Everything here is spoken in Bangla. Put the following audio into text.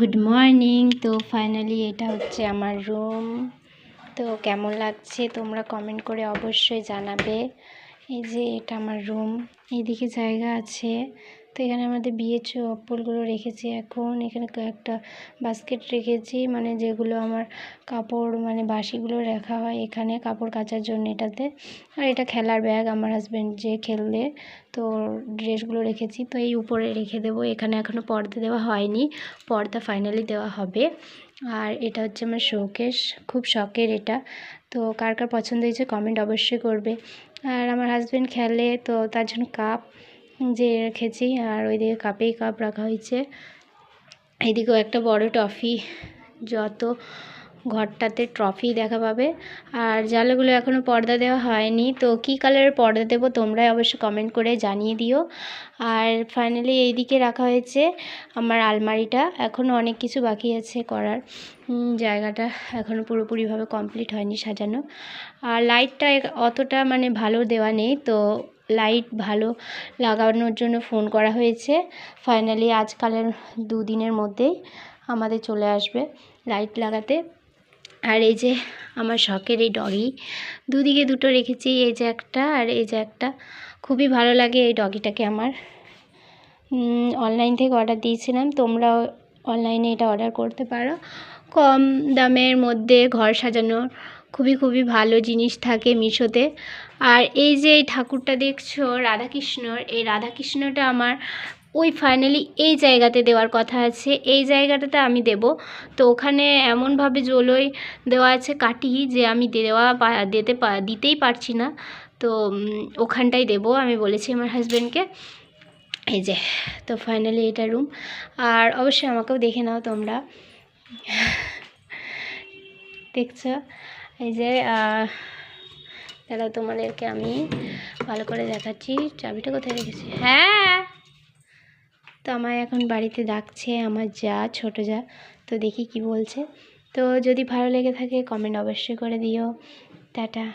Good morning. তো ফাইনালি এটা হচ্ছে আমার রুম। তো কেমন লাগছে তোমরা কমেন্ট করে অবশ্যই জানাবে। এই যে এটা আমার রুম, এইদিকে জায়গা আছে। তো এখানে আমাদের বিয়ের চপ্পলগুলো রেখেছি। এখন এখানে কয়েকটা বাস্কেট রেখেছি, মানে যেগুলো আমার কাপড় মানে বাসিগুলো রাখা হয় এখানে কাপড় কাচার জন্য এটাতে। আর এটা খেলার ব্যাগ, আমার হাজব্যান্ড যে খেললে তো ড্রেসগুলো রেখেছি। তো এই উপরে রেখে দেবো। এখানে এখনও পর্দা দেওয়া হয়নি, পর্দা ফাইনালি দেওয়া হবে। আর এটা হচ্ছে আমার শোকেস, খুব শখের এটা। তো কার কার পছন্দ হয়েছে কমেন্ট অবশ্যই করবে। আর আমার হাজব্যান্ড খেলে তো তার জন্য কাপ যে রেখেছি, আর ওইদিকে কাপেই কাপ রাখা হয়েছে। এইদিকেও একটা বড় ট্রফি, যত ঘরটাতে ট্রফি দেখা পাবে। আর জানলাগুলো এখনও পর্দা দেওয়া হয়নি, তো কী কালারের পর্দা দেবো তোমরাই অবশ্যই কমেন্ট করে জানিয়ে দিও। আর ফাইনালি এইদিকে রাখা হয়েছে আমার আলমারিটা। এখনও অনেক কিছু বাকি আছে করার, জায়গাটা এখনও পুরোপুরিভাবে কমপ্লিট হয়নি সাজানো। আর লাইটটা অতটা মানে ভালো দেওয়া নেই, তো লাইট ভালো লাগানোর জন্য ফোন করা হয়েছে। ফাইনালি আজকালের 2 দিনের মধ্যেই আমাদের চলে আসবে লাইট লাগাতে। আর এই যে আমার শখের এই ডগি, দুদিকে দুটো রেখেছি, এই যে একটা আর এই যে একটা। খুবই ভালো লাগে এই ডগিটাকে আমার। অনলাইন থেকে অর্ডার দিয়েছিলাম, তোমরাও অনলাইনে এটা অর্ডার করতে পারো। কম দামের মধ্যে ঘর সাজানোর খুবই ভালো জিনিস থাকে মিশোতে। আর এই যে এই ঠাকুরটা দেখছো রাধাকৃষ্ণর, এই রাধাকৃষ্ণটা আমার ওই ফাইনালি এই জায়গাতে দেওয়ার কথা আছে, এই জায়গাটাতে আমি দেব। তো ওখানে এমনভাবে জলই দেওয়া আছে কাটি যে আমি দিতেই পারছি না। তো ওখানটাই দেব আমি বলেছি আমার হাজব্যান্ডকে। এই যে তো ফাইনালি এটা রুম। আর অবশ্যই আমাকেও দেখে নাও তোমরা, দেখছো। এই যে দাঁড়াও তোমাদেরকে আমি ভালো করে দেখাচ্ছি, চাবিটা কোথায় রেখেছি। হ্যাঁ, তো আমায় এখন বাড়িতে ডাকছে আমার যা, ছোট যা। তো দেখি কি বলছে। তো যদি ভালো লেগে থাকে কমেন্ট অবশ্যই করে দিও। টাটা।